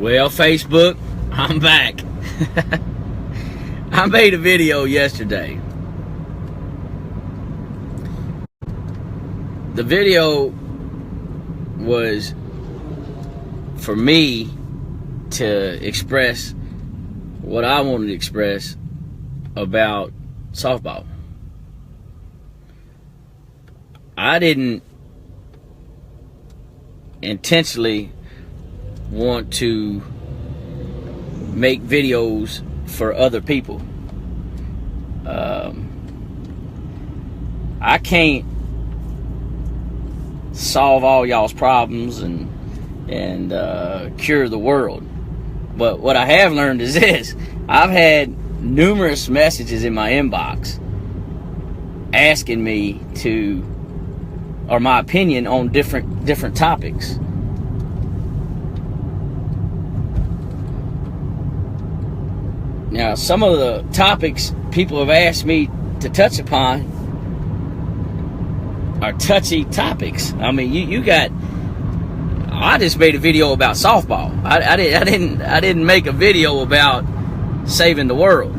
Well, Facebook, I'm back. I made a video yesterday. The video was for me to express what I wanted to express about softball. I didn't intentionally want to make videos for other people. I can't solve all y'all's problems and cure the world, but what I have learned is this: I've had numerous messages in my inbox asking me or my opinion on different topics. Now, some of the topics people have asked me to touch upon are touchy topics. I mean, you got. I just made a video about softball. I didn't make a video about saving the world.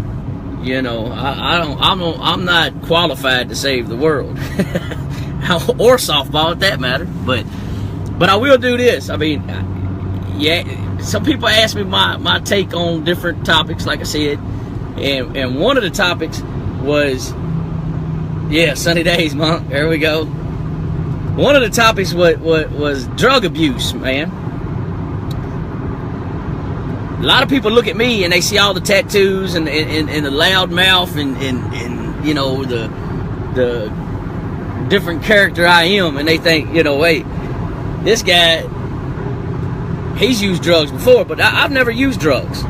You know, I'm not qualified to save the world, or softball at that matter. But I will do this. I mean, yeah. Some people ask me my take on different topics, like I said, and one of the topics was, yeah, sunny days, Monk. There we go. One of the topics was drug abuse, man. A lot of people look at me and they see all the tattoos and the loud mouth and you know the different character I am, and they think, you know, hey, this guy, he's used drugs before, but I've never used drugs.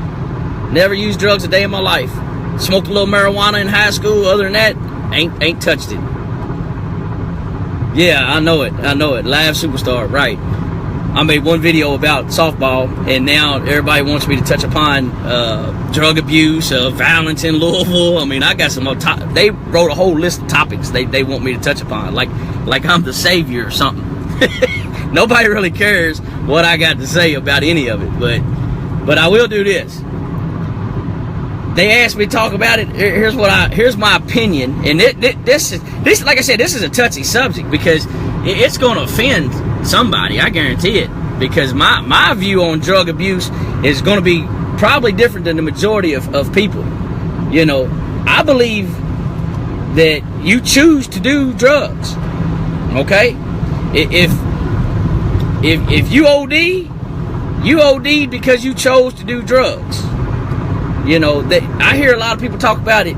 Never used drugs a day in my life. Smoked a little marijuana in high school. Other than that, ain't touched it. Yeah, I know it. Live superstar, right. I made one video about softball, and now everybody wants me to touch upon drug abuse, violence in Louisville. I mean, I got some more they wrote a whole list of topics they want me to touch upon, like I'm the savior or something. Nobody really cares what I got to say about any of it, but I will do this. They asked me to talk about it. Here's my opinion, and this like I said, this is a touchy subject because it's going to offend somebody. I guarantee it, because my view on drug abuse is going to be probably different than the majority of people. You know, I believe that you choose to do drugs. Okay, if you OD because you chose to do drugs. You know, I hear a lot of people talk about it,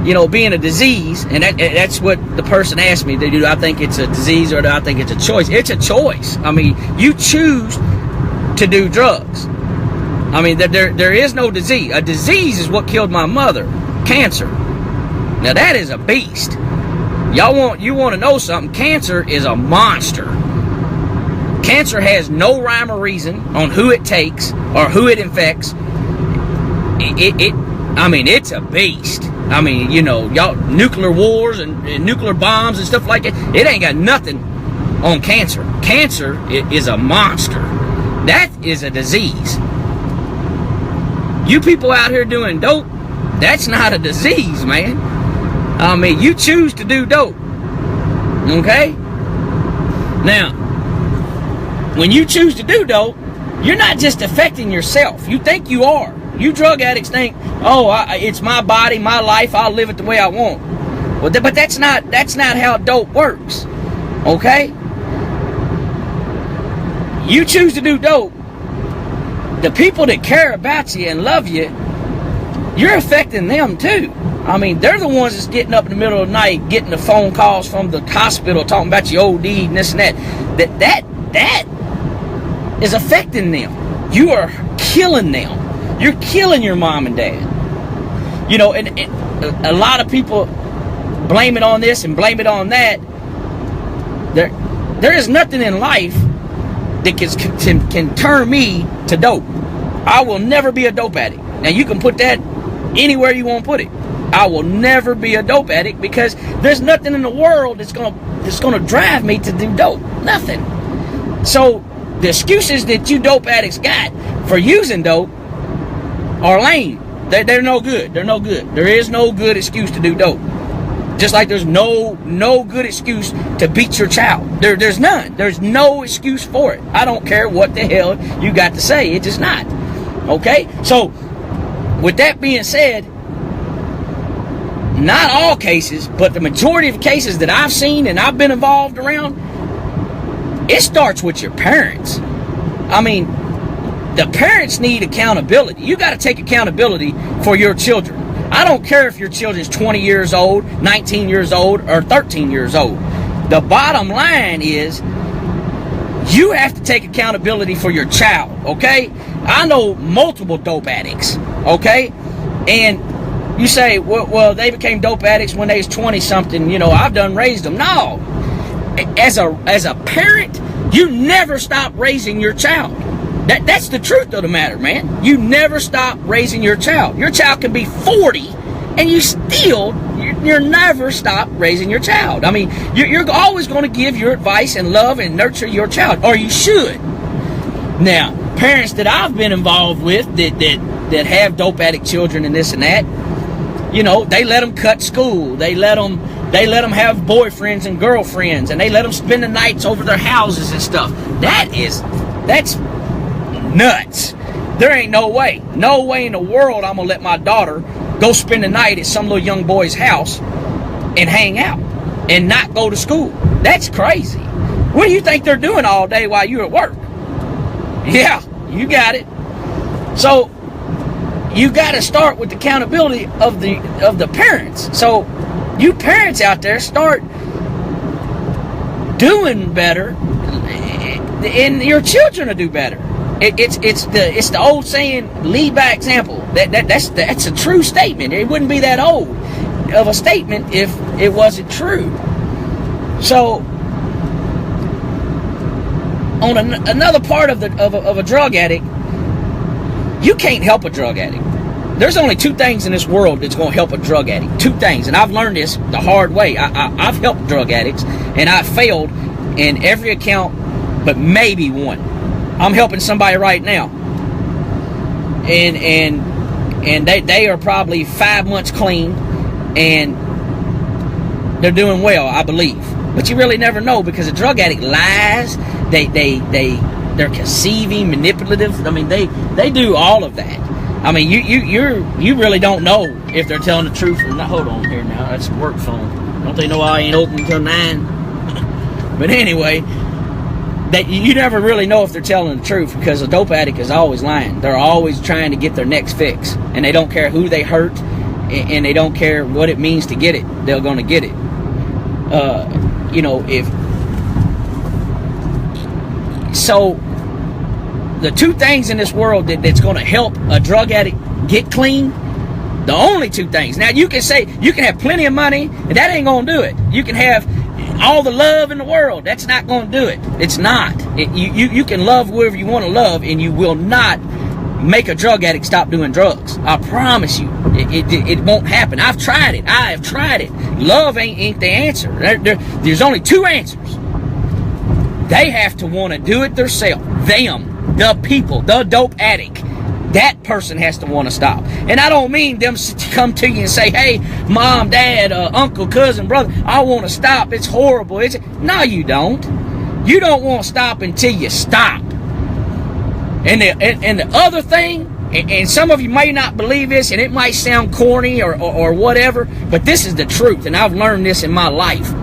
you know, being a disease, and that's what the person asked me. Do I think it's a disease or do I think it's a choice? It's a choice. I mean, you choose to do drugs. I mean, there is no disease. A disease is what killed my mother, cancer. Now that is a beast. You want to know something? Cancer is a monster. Cancer has no rhyme or reason on who it takes or who it infects. I mean, it's a beast. I mean, you know, y'all, nuclear wars and nuclear bombs and stuff like that, it ain't got nothing on cancer. Cancer is a monster. That is a disease. You people out here doing dope, that's not a disease, man. I mean, you choose to do dope. Okay? Now, when you choose to do dope, you're not just affecting yourself. You think you are. You drug addicts think, oh, it's my body, my life, I'll live it the way I want. Well, but that's not how dope works. Okay? You choose to do dope. The people that care about you and love you, you're affecting them too. I mean, they're the ones that's getting up in the middle of the night, getting the phone calls from the hospital talking about you OD and this and that. That is affecting them. You are killing them. You're killing your mom and dad. You know, and a lot of people blame it on this and blame it on that. There is nothing in life that can turn me to dope. I will never be a dope addict. Now, you can put that anywhere you want to put it. I will never be a dope addict because there's nothing in the world that's gonna drive me to do dope. Nothing. So the excuses that you dope addicts got for using dope are lame. They're no good. They're no good. There is no good excuse to do dope. Just like there's no good excuse to beat your child. There's none. There's no excuse for it. I don't care what the hell you got to say. It's just not. Okay? So, with that being said, not all cases, but the majority of cases that I've seen and I've been involved around, it starts with your parents. I mean, the parents need accountability. You got to take accountability for your children. I don't care if your children's 20 years old, 19 years old, or 13 years old. The bottom line is you have to take accountability for your child, okay? I know multiple dope addicts, okay? And you say, well, they became dope addicts when they was 20-something. You know, I've done raised them. No. As a parent, you never stop raising your child. That's the truth of the matter, man. You never stop raising your child. Your child can be 40, and you're never stop raising your child. I mean, you're always going to give your advice and love and nurture your child, or you should. Now, parents that I've been involved with that have dope addict children and this and that, you know, they let them cut school. They let them have boyfriends and girlfriends, and they let them spend the nights over their houses and stuff. That's nuts. There ain't no way in the world I'm gonna let my daughter go spend the night at some little young boy's house and hang out and not go to school. That's crazy. What do you think they're doing all day while you're at work? Yeah, you got it. So you got to start with the accountability of the parents. So you parents out there, start doing better, and your children will do better. It's the old saying, lead by example. That's a true statement. It wouldn't be that old of a statement if it wasn't true. So on another part of a drug addict, you can't help a drug addict. There's only two things in this world that's going to help a drug addict. Two things, and I've learned this the hard way. I've helped drug addicts, and I've failed in every account but maybe one. I'm helping somebody right now, and they are probably 5 months clean, and they're doing well, I believe. But you really never know, because a drug addict lies. They're conceiving, manipulative. I mean, they do all of that. I mean, you really don't know if they're telling the truth or not. Hold on here now, that's a work phone. Don't they know I ain't open until 9? But anyway, you never really know if they're telling the truth, because a dope addict is always lying. They're always trying to get their next fix, and they don't care who they hurt, and they don't care what it means to get it. They're going to get it. You know, so the two things in this world that's going to help a drug addict get clean, the only two things. Now, you can say you can have plenty of money, and that ain't going to do it. You can have all the love in the world. That's not going to do it. It's not. You can love whoever you want to love, and you will not make a drug addict stop doing drugs. I promise you. It won't happen. I've tried it. I have tried it. Love ain't the answer. There's only two answers. They have to want to do it themselves. Them, the people, the dope addict. That person has to want to stop. And I don't mean them come to you and say, hey, mom, dad, uncle, cousin, brother, I want to stop. It's horrible. No, you don't. You don't want to stop until you stop. And the other thing, and some of you may not believe this, and it might sound corny or whatever, but this is the truth, and I've learned this in my life.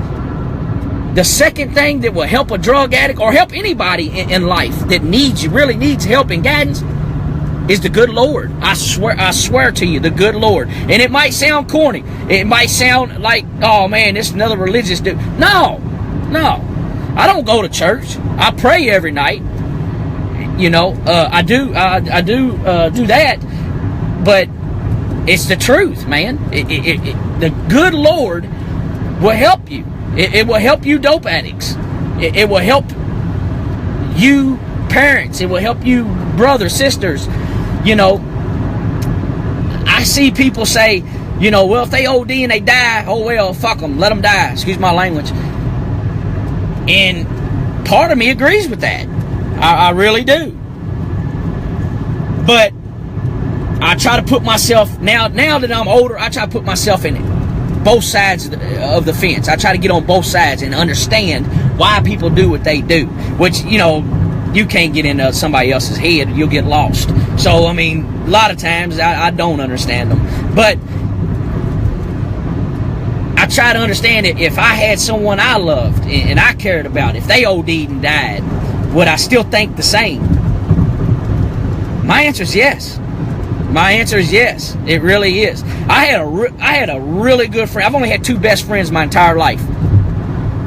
The second thing that will help a drug addict, or help anybody in life that really needs help and guidance, is the good Lord. I swear to you, the good Lord. And it might sound corny. It might sound like, oh man, this is another religious dude. No. I don't go to church. I pray every night. You know, I do do that. But it's the truth, man. The good Lord will help you. It will help you dope addicts. It will help you parents. It will help you brothers, sisters. You know, I see people say, you know, well, if they OD and they die, oh well, fuck them, let them die. Excuse my language. And part of me agrees with that. I really do. But I try to put myself, now that I'm older, I try to put myself in it. Both sides of the fence. I try to get on both sides and understand why people do what they do. Which, you know, you can't get into somebody else's head. You'll get lost. So, I mean, a lot of times I don't understand them. But I try to understand it. If I had someone I loved and I cared about, if they OD'd and died, would I still think the same? My answer is yes. My answer is yes. It really is. I had a really good friend. I've only had 2 best friends my entire life.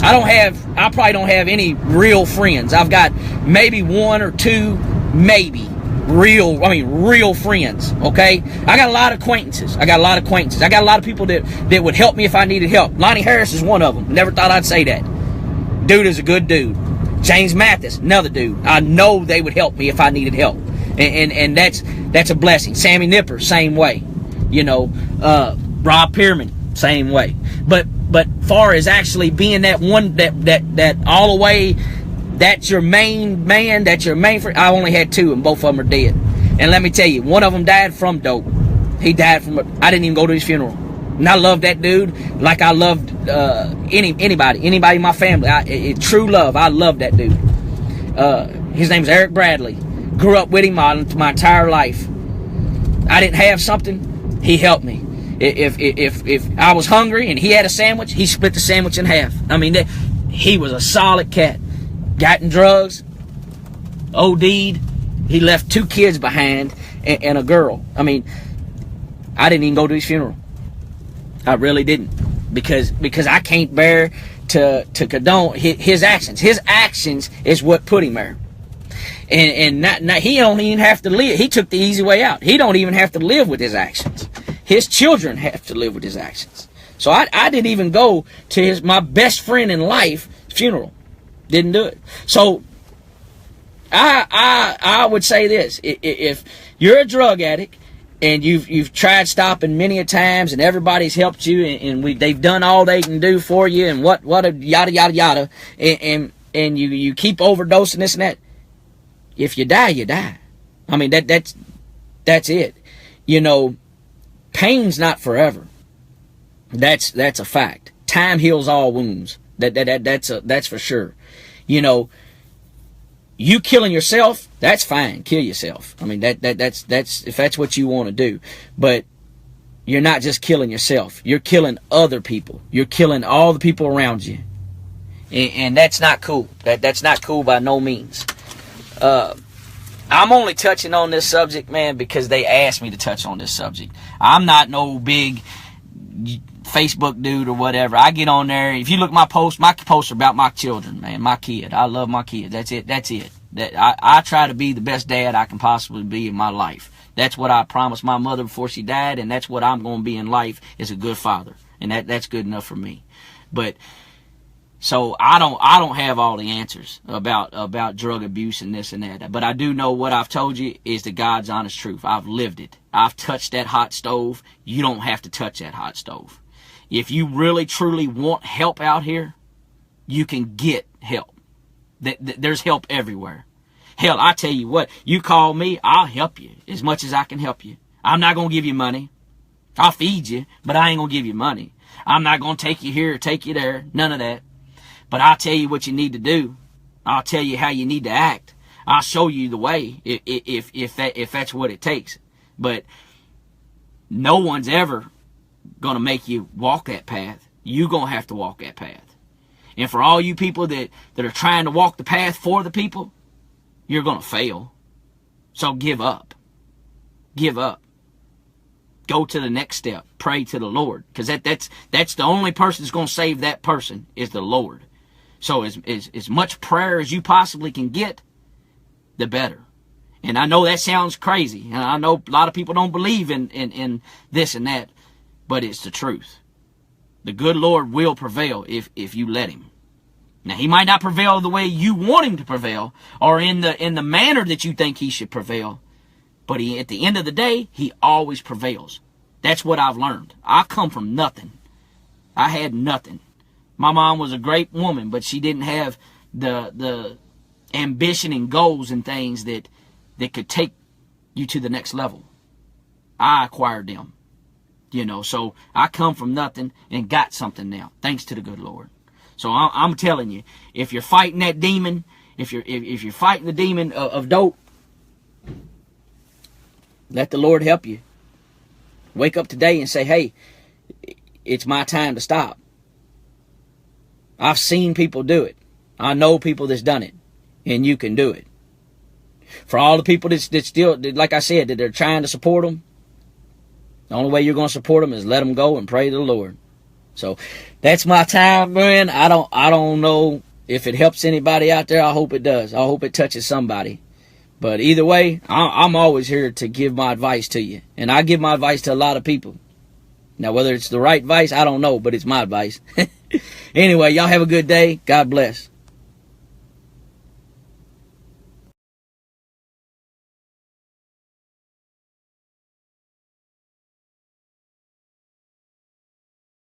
I probably don't have any real friends. I've got maybe 1 or 2, maybe real friends. Okay, I got a lot of acquaintances. I got a lot of people that would help me if I needed help. Lonnie Harris is one of them. Never thought I'd say that. Dude is a good dude. James Mathis, another dude. I know they would help me if I needed help. And that's a blessing. Sammy Nipper, same way. You know, Rob Pearman, same way. But far as actually being that one that all the way, that's your main man, that's your main friend, I only had 2 and both of them are dead. And let me tell you, one of them died from dope. He died from I didn't even go to his funeral. And I love that dude like I loved anybody in my family. True love. I love that dude. His name's Eric Bradley. Grew up with him my entire life. I didn't have something, he helped me. If I was hungry and he had a sandwich, he split the sandwich in half. I mean, he was a solid cat. Got in drugs, OD'd. He left 2 kids behind and a girl. I mean, I didn't even go to his funeral. I really didn't, because I can't bear to condone his actions. His actions is what put him there. And not he don't even have to live. He took the easy way out. He don't even have to live with his actions. His children have to live with his actions. So I didn't even go to my best friend in life funeral. Didn't do it. So I would say this: if you're a drug addict and you've tried stopping many a times, and everybody's helped you, and they've done all they can do for you, and what a yada yada yada, and you keep overdosing this and that. If you die, you die. I mean, that's it. You know, pain's not forever. That's a fact. Time heals all wounds. That's for sure. You know, you killing yourself, that's fine. Kill yourself. I mean, that's if that's what you want to do. But you're not just killing yourself. You're killing other people. You're killing all the people around you. And that's not cool. That's not cool by no means. I'm only touching on this subject, man, because they asked me to touch on this subject. I'm not no big Facebook dude or whatever. I get on there. If you look at my posts are about my children, man, my kid. I love my kids. That's it. I try to be the best dad I can possibly be in my life. That's what I promised my mother before she died, and that's what I'm going to be in life, is a good father. And that's good enough for me. But so I don't have all the answers about drug abuse and this and that. But I do know what I've told you is the God's honest truth. I've lived it. I've touched that hot stove. You don't have to touch that hot stove. If you really truly want help out here, you can get help. There's help everywhere. Hell, I tell you what, you call me, I'll help you as much as I can help you. I'm not going to give you money. I'll feed you, but I ain't going to give you money. I'm not going to take you here or take you there. None of that. But I'll tell you what you need to do. I'll tell you how you need to act. I'll show you the way if that's what it takes. But no one's ever going to make you walk that path. You're going to have to walk that path. And for all you people that are trying to walk the path for the people, you're going to fail. So give up. Give up. Go to the next step. Pray to the Lord. Because that's the only person that's going to save that person is the Lord. So as much prayer as you possibly can get, the better. And I know that sounds crazy. And I know a lot of people don't believe in this and that. But it's the truth. The good Lord will prevail if you let him. Now, he might not prevail the way you want him to prevail, or in the manner that you think he should prevail. But at the end of the day, he always prevails. That's what I've learned. I come from nothing. I had nothing. My mom was a great woman, but she didn't have the ambition and goals and things that could take you to the next level. I acquired them. You know, so I come from nothing and got something now, thanks to the good Lord. So I'm telling you, if you're fighting that demon, if you're fighting the demon of dope, let the Lord help you. Wake up today and say, hey, it's my time to stop. I've seen people do it. I know people that's done it, and you can do it. For all the people that still, like I said, that they're trying to support them, the only way you're going to support them is let them go and pray to the Lord. So that's my time, man. I don't know if it helps anybody out there. I hope it does. I hope it touches somebody. But either way, I'm always here to give my advice to you. And I give my advice to a lot of people. Now, whether it's the right advice, I don't know, but it's my advice. Anyway, y'all have a good day. God bless.